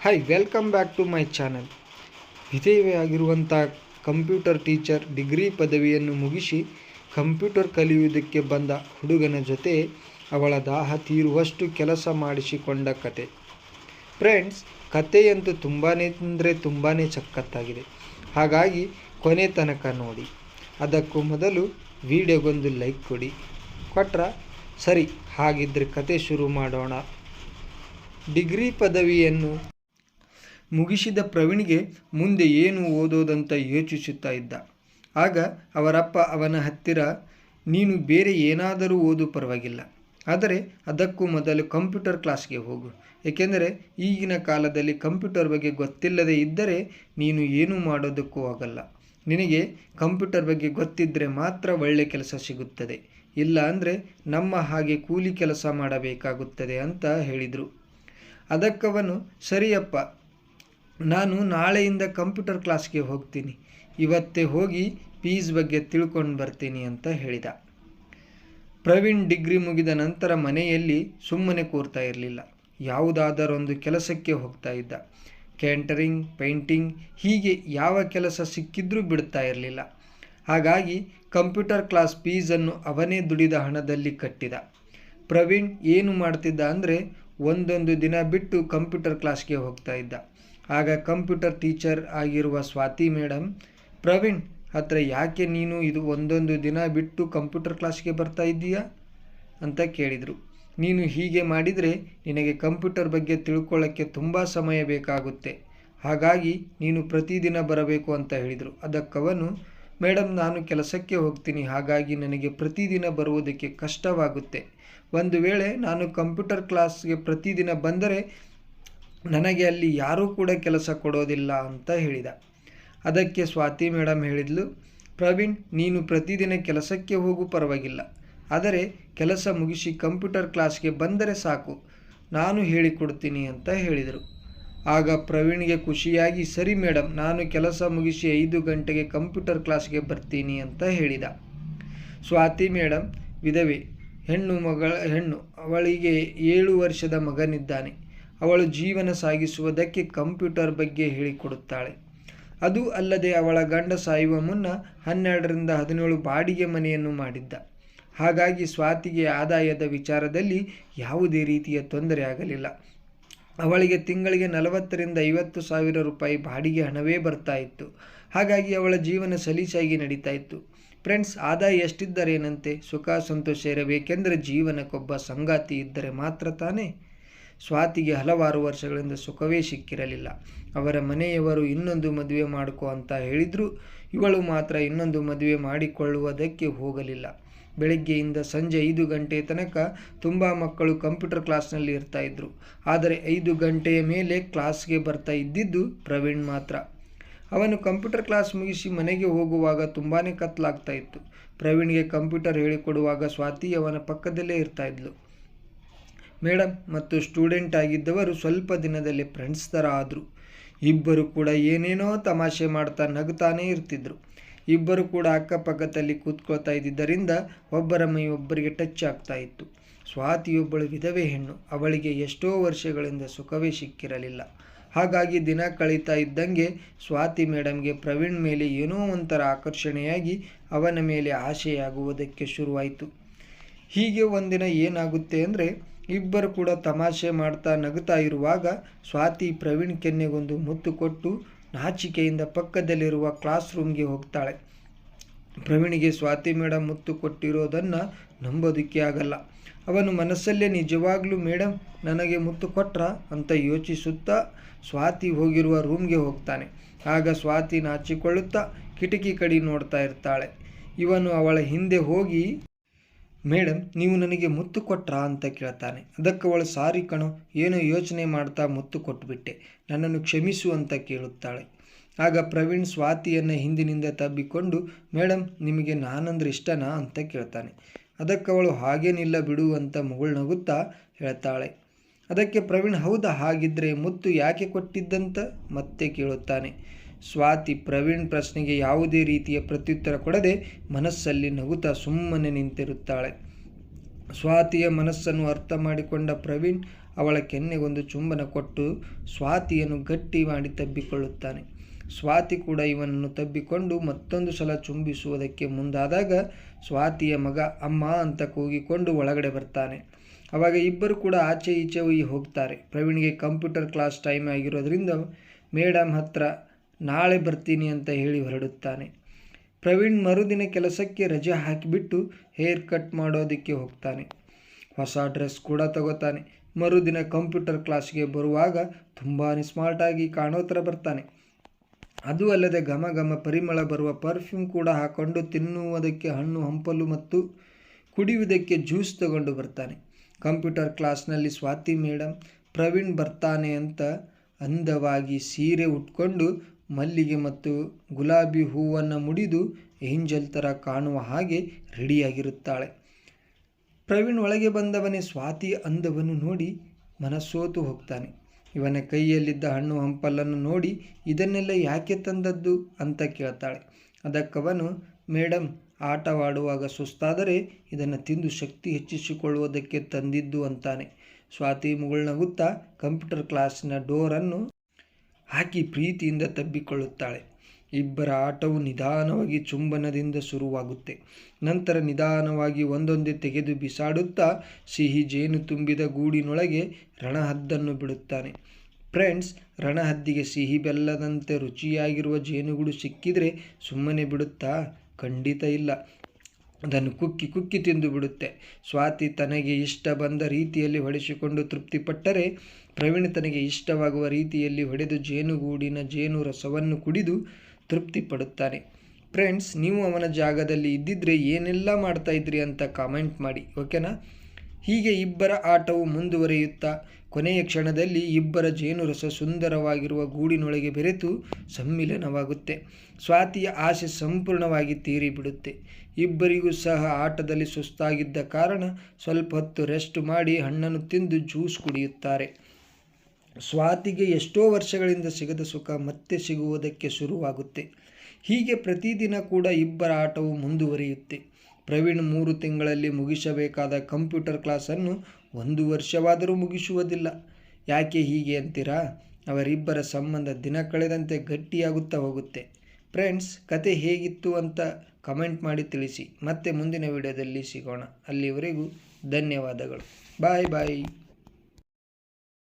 Hi welcome back to my channel. ವಿಧೇಯವಾಗಿರುವಂಥ computer teacher degree ಪದವಿಯನ್ನು ಮುಗಿಸಿ ಕಂಪ್ಯೂಟರ್ ಕಲಿಯುವುದಕ್ಕೆ ಬಂದ ಹುಡುಗನ ಜೊತೆ ಅವಳ ದಾಹ ತೀರುವಷ್ಟು ಕೆಲಸ ಮಾಡಿಸಿಕೊಂಡ ಕತೆ. ಫ್ರೆಂಡ್ಸ್, ಕಥೆಯಂತೂ ತುಂಬಾ ಸಖತ್ತಾಗಿದೆ. ಹಾಗಾಗಿ ಕೊನೆ ತನಕ ನೋಡಿ. ಅದಕ್ಕೂ ಮೊದಲು ವಿಡಿಯೋಗೊಂದು ಲೈಕ್ ಕೊಡಿ. ಕೊಟ್ರಾ ಸರಿ. ಹಾಗಿದ್ರೆ ಕತೆ ಶುರು ಮಾಡೋಣ. ಡಿಗ್ರಿ ಪದವಿಯನ್ನು ಮುಗಿಸಿದ ಪ್ರವೀಣ್ಗೆ ಮುಂದೆ ಏನು ಓದೋದಂತ ಯೋಚಿಸುತ್ತಾ ಇದ್ದ. ಆಗ ಅವರಪ್ಪ ಅವನ ಹತ್ತಿರ, ನೀನು ಬೇರೆ ಏನಾದರೂ ಓದು ಪರವಾಗಿಲ್ಲ, ಆದರೆ ಅದಕ್ಕೂ ಮೊದಲು ಕಂಪ್ಯೂಟರ್ ಕ್ಲಾಸ್ಗೆ ಹೋಗು. ಏಕೆಂದರೆ ಈಗಿನ ಕಾಲದಲ್ಲಿ ಕಂಪ್ಯೂಟರ್ ಬಗ್ಗೆ ಗೊತ್ತಿಲ್ಲದೆ ಇದ್ದರೆ ನೀನು ಏನೂ ಮಾಡೋದಕ್ಕೂ ಆಗಲ್ಲ. ನಿನಗೆ ಕಂಪ್ಯೂಟರ್ ಬಗ್ಗೆ ಗೊತ್ತಿದ್ದರೆ ಮಾತ್ರ ಒಳ್ಳೆ ಕೆಲಸ ಸಿಗುತ್ತದೆ, ಇಲ್ಲ ಅಂದರೆ ನಮ್ಮ ಹಾಗೆ ಕೂಲಿ ಕೆಲಸ ಮಾಡಬೇಕಾಗುತ್ತದೆ ಅಂತ ಹೇಳಿದರು. ಅದಕ್ಕವನು, ಸರಿಯಪ್ಪ, ನಾನು ನಾಳೆಯಿಂದ ಕಂಪ್ಯೂಟರ್ ಕ್ಲಾಸ್ಗೆ ಹೋಗ್ತೀನಿ, ಇವತ್ತೇ ಹೋಗಿ ಫೀಸ್ ಬಗ್ಗೆ ತಿಳ್ಕೊಂಡು ಬರ್ತೀನಿ ಅಂತ ಹೇಳಿದ. ಪ್ರವೀಣ್ ಡಿಗ್ರಿ ಮುಗಿದ ನಂತರ ಮನೆಯಲ್ಲಿ ಸುಮ್ಮನೆ ಕೂರ್ತಾ ಇರಲಿಲ್ಲ. ಯಾವುದಾದರೊಂದು ಕೆಲಸಕ್ಕೆ ಹೋಗ್ತಾ ಇದ್ದ. ಕ್ಯಾಂಟರಿಂಗ್, ಪೇಂಟಿಂಗ್, ಹೀಗೆ ಯಾವ ಕೆಲಸ ಸಿಕ್ಕಿದ್ರೂ ಬಿಡ್ತಾ ಇರಲಿಲ್ಲ. ಹಾಗಾಗಿ ಕಂಪ್ಯೂಟರ್ ಕ್ಲಾಸ್ ಫೀಸನ್ನು ಅವನೇ ದುಡಿದ ಹಣದಲ್ಲಿ ಕಟ್ಟಿದ. ಪ್ರವೀಣ್ ಏನು ಮಾಡ್ತಿದ್ದ ಅಂದರೆ, ಒಂದೊಂದು ದಿನ ಬಿಟ್ಟು ಕಂಪ್ಯೂಟರ್ ಕ್ಲಾಸ್ಗೆ ಹೋಗ್ತಾ ಇದ್ದ. ಆಗ ಕಂಪ್ಯೂಟರ್ ಟೀಚರ್ ಆಗಿರುವ ಸ್ವಾತಿ ಮೇಡಮ್, ಪ್ರವೀಣ್ ಹತ್ರ ಯಾಕೆ ನೀನು ಒಂದೊಂದು ದಿನ ಬಿಟ್ಟು ಕಂಪ್ಯೂಟರ್ ಕ್ಲಾಸ್ಗೆ ಬರ್ತಾ ಇದ್ದೀಯಾ ಅಂತ ಕೇಳಿದರು. ನೀನು ಹೀಗೆ ಮಾಡಿದರೆ ನಿನಗೆ ಕಂಪ್ಯೂಟರ್ ಬಗ್ಗೆ ತಿಳ್ಕೊಳ್ಳೋಕ್ಕೆ ತುಂಬ ಸಮಯ ಬೇಕಾಗುತ್ತೆ, ಹಾಗಾಗಿ ನೀನು ಪ್ರತಿದಿನ ಬರಬೇಕು ಅಂತ ಹೇಳಿದರು. ಅದಕ್ಕವನು, ಮೇಡಮ್, ನಾನು ಕೆಲಸಕ್ಕೆ ಹೋಗ್ತೀನಿ, ಹಾಗಾಗಿ ನನಗೆ ಪ್ರತಿದಿನ ಬರುವುದಕ್ಕೆ ಕಷ್ಟವಾಗುತ್ತೆ. ಒಂದು ವೇಳೆ ನಾನು ಕಂಪ್ಯೂಟರ್ ಕ್ಲಾಸ್ಗೆ ಪ್ರತಿದಿನ ಬಂದರೆ ನನಗೆ ಅಲ್ಲಿ ಯಾರೂ ಕೂಡ ಕೆಲಸ ಕೊಡೋದಿಲ್ಲ ಅಂತ ಹೇಳಿದ. ಅದಕ್ಕೆ ಸ್ವಾತಿ ಮೇಡಮ್ ಹೇಳಿದ್ಲು, ಪ್ರವೀಣ್, ನೀನು ಪ್ರತಿದಿನ ಕೆಲಸಕ್ಕೆ ಹೋಗು ಪರವಾಗಿಲ್ಲ, ಆದರೆ ಕೆಲಸ ಮುಗಿಸಿ ಕಂಪ್ಯೂಟರ್ ಕ್ಲಾಸ್ಗೆ ಬಂದರೆ ಸಾಕು, ನಾನು ಹೇಳಿಕೊಡ್ತೀನಿ ಅಂತ ಹೇಳಿದರು. ಆಗ ಪ್ರವೀಣ್ಗೆ ಖುಷಿಯಾಗಿ, ಸರಿ ಮೇಡಮ್, ನಾನು ಕೆಲಸ ಮುಗಿಸಿ 5 ಗಂಟೆಗೆ ಕಂಪ್ಯೂಟರ್ ಕ್ಲಾಸ್ಗೆ ಬರ್ತೀನಿ ಅಂತ ಹೇಳಿದ. ಸ್ವಾತಿ ಮೇಡಮ್ ವಿಧವೆ, ಹೆಣ್ಣು, ಅವಳಿಗೆ 7 ವರ್ಷದ ಮಗನಿದ್ದಾನೆ. ಅವಳು ಜೀವನ ಸಾಗಿಸುವುದಕ್ಕೆ ಕಂಪ್ಯೂಟರ್ ಬಗ್ಗೆ ಹೇಳಿಕೊಡುತ್ತಾಳೆ. ಅದು ಅಲ್ಲದೆ ಅವಳ ಗಂಡ ಸಾಯುವ ಮುನ್ನ 12ರಿಂದ 17 ಬಾಡಿಗೆ ಮನೆಯನ್ನು ಮಾಡಿದ್ದ. ಹಾಗಾಗಿ ಸ್ವಾತಿಗೆ ಆದಾಯದ ವಿಚಾರದಲ್ಲಿ ಯಾವುದೇ ರೀತಿಯ ತೊಂದರೆ ಆಗಲಿಲ್ಲ. ಅವಳಿಗೆ ತಿಂಗಳಿಗೆ 40ರಿಂದ 50 ಸಾವಿರ ರೂಪಾಯಿ ಬಾಡಿಗೆ ಹಣವೇ ಬರ್ತಾ ಇತ್ತು. ಹಾಗಾಗಿ ಅವಳ ಜೀವನ ಸಲೀಸಾಗಿ ನಡೀತಾ ಇತ್ತು. ಫ್ರೆಂಡ್ಸ್, ಆದಾಯ ಎಷ್ಟಿದ್ದರೇನಂತೆ, ಸುಖ ಸಂತೋಷ ಇರಬೇಕೆಂದರೆ ಜೀವನಕ್ಕೊಬ್ಬ ಸಂಗಾತಿ ಇದ್ದರೆ ಮಾತ್ರ ತಾನೇ. ಸ್ವಾತಿಗೆ ಹಲವಾರು ವರ್ಷಗಳಿಂದ ಸುಖವೇ ಸಿಕ್ಕಿರಲಿಲ್ಲ. ಅವರ ಮನೆಯವರು ಇನ್ನೊಂದು ಮದುವೆ ಮಾಡಿಕೊ ಅಂತ ಹೇಳಿದ್ರು. ಇವಳು ಮಾತ್ರ ಇನ್ನೊಂದು ಮದುವೆ ಮಾಡಿಕೊಳ್ಳುವುದಕ್ಕೆ ಹೋಗಲಿಲ್ಲ. ಬೆಳಗ್ಗೆಯಿಂದ ಸಂಜೆ 5 ಗಂಟೆ ತನಕ ತುಂಬ ಮಕ್ಕಳು ಕಂಪ್ಯೂಟರ್ ಕ್ಲಾಸ್ನಲ್ಲಿ ಇರ್ತಾ ಇದ್ರು. ಆದರೆ 5 ಗಂಟೆಯ ಮೇಲೆ ಕ್ಲಾಸ್ಗೆ ಬರ್ತಾ ಇದ್ದಿದ್ದು ಪ್ರವೀಣ್ ಮಾತ್ರ. ಅವನು ಕಂಪ್ಯೂಟರ್ ಕ್ಲಾಸ್ ಮುಗಿಸಿ ಮನೆಗೆ ಹೋಗುವಾಗ ತುಂಬಾ ಕತ್ತಲಾಗ್ತಾ ಇತ್ತು. ಪ್ರವೀಣ್ಗೆ ಕಂಪ್ಯೂಟರ್ ಹೇಳಿಕೊಡುವಾಗ ಸ್ವಾತಿ ಅವನ ಪಕ್ಕದಲ್ಲೇ ಇರ್ತಾ ಇದ್ಲು. ಮೇಡಮ್ ಮತ್ತು ಸ್ಟೂಡೆಂಟ್ ಆಗಿದ್ದವರು ಸ್ವಲ್ಪ ದಿನದಲ್ಲಿ ಫ್ರೆಂಡ್ಸ್ ಥರ ಆದರು. ಇಬ್ಬರು ಕೂಡ ಏನೇನೋ ತಮಾಷೆ ಮಾಡ್ತಾ ನಗುತ್ತಾನೇ ಇರ್ತಿದ್ರು. ಇಬ್ಬರು ಕೂಡ ಅಕ್ಕಪಕ್ಕದಲ್ಲಿ ಕೂತ್ಕೊಳ್ತಾ ಇದ್ದಿದ್ದರಿಂದ ಒಬ್ಬರ ಮೈ ಒಬ್ಬರಿಗೆ ಟಚ್ ಆಗ್ತಾ ಇತ್ತು. ಸ್ವಾತಿಯೊಬ್ಬಳು ವಿಧವೆ ಹೆಣ್ಣು. ಅವಳಿಗೆ ಎಷ್ಟೋ ವರ್ಷಗಳಿಂದ ಸುಖವೇ ಸಿಕ್ಕಿರಲಿಲ್ಲ. ಹಾಗಾಗಿ ದಿನ ಕಳೀತಾ ಇದ್ದಂಗೆ ಸ್ವಾತಿ ಮೇಡಮ್ಗೆ ಪ್ರವೀಣ್ ಮೇಲೆ ಏನೋ ಒಂಥರ ಆಕರ್ಷಣೆಯಾಗಿ ಅವನ ಮೇಲೆ ಆಸೆಯಾಗುವುದಕ್ಕೆ ಶುರುವಾಯಿತು. ಹೀಗೆ ಒಂದಿನ ಏನಾಗುತ್ತೆ ಅಂದರೆ, ಇಬ್ಬರು ಕೂಡ ತಮಾಷೆ ಮಾಡ್ತಾ ನಗುತ್ತಾ ಇರುವಾಗ ಸ್ವಾತಿ ಪ್ರವೀಣ್ ಕೆನ್ನೆಗೊಂದು ಮುತ್ತು ಕೊಟ್ಟು ನಾಚಿಕೆಯಿಂದ ಪಕ್ಕದಲ್ಲಿರುವ ಕ್ಲಾಸ್ ರೂಮ್ಗೆ ಹೋಗ್ತಾಳೆ. ಪ್ರವೀಣ್ಗೆ ಸ್ವಾತಿ ಮೇಡಮ್ ಮುತ್ತು ಕೊಟ್ಟಿರೋದನ್ನು ನಂಬೋದಕ್ಕೆ ಆಗಲ್ಲ. ಅವನು ಮನಸ್ಸಲ್ಲೇ, ನಿಜವಾಗ್ಲೂ ಮೇಡಮ್ ನನಗೆ ಮುತ್ತು ಕೊಟ್ರಾ ಅಂತ ಯೋಚಿಸುತ್ತಾ ಸ್ವಾತಿ ಹೋಗಿರುವ ರೂಮ್ಗೆ ಹೋಗ್ತಾನೆ. ಆಗ ಸ್ವಾತಿ ನಾಚಿಕೊಳ್ಳುತ್ತಾ ಕಿಟಕಿ ಕಡೆ ನೋಡ್ತಾ ಇರ್ತಾಳೆ. ಇವನು ಅವಳ ಹಿಂದೆ ಹೋಗಿ, ಮೇಡಮ್ ನೀವು ನನಗೆ ಮುತ್ತು ಕೊಟ್ರಾ ಅಂತ ಕೇಳ್ತಾನೆ. ಅದಕ್ಕೆ ಅವಳು, ಸಾರಿ ಕಣೋ, ಏನೋ ಯೋಚನೆ ಮಾಡ್ತಾ ಮುತ್ತು ಕೊಟ್ಬಿಟ್ಟೆ, ನನ್ನನ್ನು ಕ್ಷಮಿಸು ಅಂತ ಕೇಳುತ್ತಾಳೆ. ಆಗ ಪ್ರವೀಣ್ ಸ್ವಾತಿಯನ್ನು ಹಿಂದಿನಿಂದ ತಬ್ಬಿಕೊಂಡು, ಮೇಡಮ್ ನಿಮಗೆ ನಾನಂದ್ರೆ ಇಷ್ಟನಾ ಅಂತ ಕೇಳ್ತಾನೆ. ಅದಕ್ಕೆ ಅವಳು, ಹಾಗೇನಿಲ್ಲ ಬಿಡು ಅಂತ ಮುಗುಳ್ನಗುತ್ತಾ ಹೇಳ್ತಾಳೆ. ಅದಕ್ಕೆ ಪ್ರವೀಣ್, ಹೌದಾ, ಹಾಗಿದ್ರೆ ಮುತ್ತು ಯಾಕೆ ಕೊಟ್ಟಿದ್ದಂತ ಮತ್ತೆ ಕೇಳುತ್ತಾನೆ. ಸ್ವಾತಿ ಪ್ರವೀಣ್ ಪ್ರಶ್ನೆಗೆ ಯಾವುದೇ ರೀತಿಯ ಪ್ರತ್ಯುತ್ತರ ಕೊಡದೆ ಮನಸ್ಸಲ್ಲಿ ನಗುತ್ತಾ ಸುಮ್ಮನೆ ನಿಂತಿರುತ್ತಾಳೆ. ಸ್ವಾತಿಯ ಮನಸ್ಸನ್ನು ಅರ್ಥ ಮಾಡಿಕೊಂಡ ಪ್ರವೀಣ್ ಅವಳ ಕೆನ್ನೆಗೊಂದು ಚುಂಬನ ಕೊಟ್ಟು ಸ್ವಾತಿಯನ್ನು ಗಟ್ಟಿ ಮಾಡಿ ತಬ್ಬಿಕೊಳ್ಳುತ್ತಾನೆ. ಸ್ವಾತಿ ಕೂಡ ಇವನನ್ನು ತಬ್ಬಿಕೊಂಡು ಮತ್ತೊಂದು ಸಲ ಚುಂಬಿಸುವುದಕ್ಕೆ ಮುಂದಾದಾಗ ಸ್ವಾತಿಯ ಮಗ ಅಮ್ಮ ಅಂತ ಕೂಗಿಕೊಂಡು ಒಳಗಡೆ ಬರ್ತಾನೆ. ಆವಾಗ ಇಬ್ಬರು ಕೂಡ ಆಚೆ ಈಚೆ ಹೋಗ್ತಾರೆ. ಪ್ರವೀಣ್ಗೆ ಕಂಪ್ಯೂಟರ್ ಕ್ಲಾಸ್ ಟೈಮ್ ಆಗಿರೋದ್ರಿಂದ ಮೇಡಮ್ ಹತ್ರ ನಾಳೆ ಬರ್ತೀನಿ ಅಂತ ಹೇಳಿ ಹೊರಡುತ್ತಾನೆ. ಪ್ರವೀಣ್ ಮರುದಿನ ಕೆಲಸಕ್ಕೆ ರಜೆ ಹಾಕಿಬಿಟ್ಟು ಹೇರ್ ಕಟ್ ಮಾಡೋದಕ್ಕೆ ಹೋಗ್ತಾನೆ. ಹೊಸ ಡ್ರೆಸ್ ಕೂಡ ತಗೋತಾನೆ. ಮರುದಿನ ಕಂಪ್ಯೂಟರ್ ಕ್ಲಾಸ್ಗೆ ಬರುವಾಗ ತುಂಬಾ ಸ್ಮಾರ್ಟಾಗಿ ಕಾಣೋ ಥರ ಬರ್ತಾನೆ. ಅದು ಅಲ್ಲದೆ ಘಮ ಘಮ ಪರಿಮಳ ಬರುವ ಪರ್ಫ್ಯೂಮ್ ಕೂಡ ಹಾಕ್ಕೊಂಡು ತಿನ್ನುವುದಕ್ಕೆ ಹಣ್ಣು ಹಂಪಲು ಮತ್ತು ಕುಡಿಯುವುದಕ್ಕೆ ಜ್ಯೂಸ್ ತಗೊಂಡು ಬರ್ತಾನೆ. ಕಂಪ್ಯೂಟರ್ ಕ್ಲಾಸ್ನಲ್ಲಿ ಸ್ವಾತಿ ಮೇಡಮ್ ಪ್ರವೀಣ್ ಬರ್ತಾನೆ ಅಂತ ಅಂದವಾಗಿ ಸೀರೆ ಉಟ್ಕೊಂಡು ಮಲ್ಲಿಗೆ ಮತ್ತು ಗುಲಾಬಿ ಹೂವನ್ನು ಮುಡಿದು ಏಂಜಲ್ ಥರ ಕಾಣುವ ಹಾಗೆ ರೆಡಿಯಾಗಿರುತ್ತಾಳೆ. ಪ್ರವೀಣ್ ಒಳಗೆ ಬಂದವನೇ ಸ್ವಾತಿಯ ಅಂದವನ್ನು ನೋಡಿ ಮನಸೋತು ಹೋಗ್ತಾನೆ. ಇವನ ಕೈಯಲ್ಲಿದ್ದ ಹಣ್ಣು ಹಂಪಲನ್ನು ನೋಡಿ ಇದನ್ನೆಲ್ಲ ಯಾಕೆ ತಂದದ್ದು ಅಂತ ಕೇಳ್ತಾಳೆ. ಅದಕ್ಕವನು, ಮೇಡಮ್ ಆಟವಾಡುವಾಗ ಸುಸ್ತಾದರೆ ಇದನ್ನು ತಿಂದು ಶಕ್ತಿ ಹೆಚ್ಚಿಸಿಕೊಳ್ಳುವುದಕ್ಕೆ ತಂದಿದ್ದು ಅಂತಾನೆ. ಸ್ವಾತಿ ಮುಗುಳ್ನಗುತ್ತಾ ಕಂಪ್ಯೂಟರ್ ಕ್ಲಾಸಿನ ಡೋರನ್ನು ಹಾಕಿ ಪ್ರೀತಿಯಿಂದ ತಬ್ಬಿಕೊಳ್ಳುತ್ತಾಳೆ. ಇಬ್ಬರ ಆಟವು ನಿಧಾನವಾಗಿ ಚುಂಬನದಿಂದ ಶುರುವಾಗುತ್ತೆ. ನಂತರ ನಿಧಾನವಾಗಿ ಒಂದೊಂದೇ ತೆಗೆದು ಬಿಸಾಡುತ್ತಾ ಸಿಹಿ ಜೇನು ತುಂಬಿದ ಗೂಡಿನೊಳಗೆ ರಣಹದ್ದನ್ನು ಬಿಡುತ್ತಾನೆ. ಫ್ರೆಂಡ್ಸ್, ರಣಹದ್ದಿಗೆ ಸಿಹಿ ಬೆಲ್ಲದಂತೆ ರುಚಿಯಾಗಿರುವ ಜೇನುಗೂಡು ಸಿಕ್ಕಿದರೆ ಸುಮ್ಮನೆ ಬಿಡುತ್ತಾ? ಖಂಡಿತ ಇಲ್ಲ. ಅದನ್ನು ಕುಕ್ಕಿ ಕುಕ್ಕಿ ತಿಂದು ಬಿಡುತ್ತೆ. ಸ್ವಾತಿ ತನಗೆ ಇಷ್ಟ ಬಂದ ರೀತಿಯಲ್ಲಿ ಹೊಡೆಸಿಕೊಂಡು ತೃಪ್ತಿಪಟ್ಟರೆ ಪ್ರವೀಣ್ ತನಗೆ ಇಷ್ಟವಾಗುವ ರೀತಿಯಲ್ಲಿ ಹೊಡೆದು ಜೇನುಗೂಡಿನ ಜೇನು ರಸವನ್ನು ಕುಡಿದು ತೃಪ್ತಿ ಪಡುತ್ತಾನೆ. ಫ್ರೆಂಡ್ಸ್, ನೀವು ಅವನ ಜಾಗದಲ್ಲಿ ಇದ್ದಿದ್ರೆ ಏನೆಲ್ಲ ಮಾಡ್ತಾಯಿದ್ರಿ ಅಂತ ಕಾಮೆಂಟ್ ಮಾಡಿ, ಓಕೆನಾ? ಹೀಗೆ ಇಬ್ಬರ ಆಟವು ಮುಂದುವರಿಯುತ್ತಾ ಕೊನೆಯ ಕ್ಷಣದಲ್ಲಿ ಇಬ್ಬರ ಜೇನುರಸ ಸುಂದರವಾಗಿರುವ ಗೂಡಿನೊಳಗೆ ಬೆರೆತು ಸಮ್ಮಿಲನವಾಗುತ್ತೆ. ಸ್ವಾತಿಯ ಆಸೆ ಸಂಪೂರ್ಣವಾಗಿ ತೀರಿಬಿಡುತ್ತೆ. ಇಬ್ಬರಿಗೂ ಸಹ ಆಟದಲ್ಲಿ ಸುಸ್ತಾಗಿದ್ದ ಕಾರಣ ಸ್ವಲ್ಪ ಹೊತ್ತು ರೆಸ್ಟ್ ಮಾಡಿ ಹಣ್ಣನ್ನು ತಿಂದು ಜ್ಯೂಸ್ ಕುಡಿಯುತ್ತಾರೆ. ಸ್ವಾತಿಗೆ ಎಷ್ಟೋ ವರ್ಷಗಳಿಂದ ಸಿಗದ ಸುಖ ಮತ್ತೆ ಸಿಗುವುದಕ್ಕೆ ಶುರುವಾಗುತ್ತೆ. ಹೀಗೆ ಪ್ರತಿದಿನ ಕೂಡ ಇಬ್ಬರ ಆಟವು ಮುಂದುವರಿಯುತ್ತೆ. ಪ್ರವೀಣ್ 3 ತಿಂಗಳಲ್ಲಿ ಮುಗಿಸಬೇಕಾದ ಕಂಪ್ಯೂಟರ್ ಕ್ಲಾಸನ್ನು 1 ವರ್ಷವಾದರೂ ಮುಗಿಸುವುದಿಲ್ಲ. ಯಾಕೆ ಹೀಗೆ ಅಂತೀರಾ? ಅವರಿಬ್ಬರ ಸಂಬಂಧ ದಿನ ಕಳೆದಂತೆ ಗಟ್ಟಿಯಾಗುತ್ತಾ ಹೋಗುತ್ತೆ. ಫ್ರೆಂಡ್ಸ್, ಕತೆ ಹೇಗಿತ್ತು ಅಂತ ಕಮೆಂಟ್ ಮಾಡಿ ತಿಳಿಸಿ. ಮತ್ತೆ ಮುಂದಿನ ವಿಡಿಯೋದಲ್ಲಿ ಸಿಗೋಣ. ಅಲ್ಲಿವರೆಗೂ ಧನ್ಯವಾದಗಳು. ಬಾಯ್ ಬಾಯ್.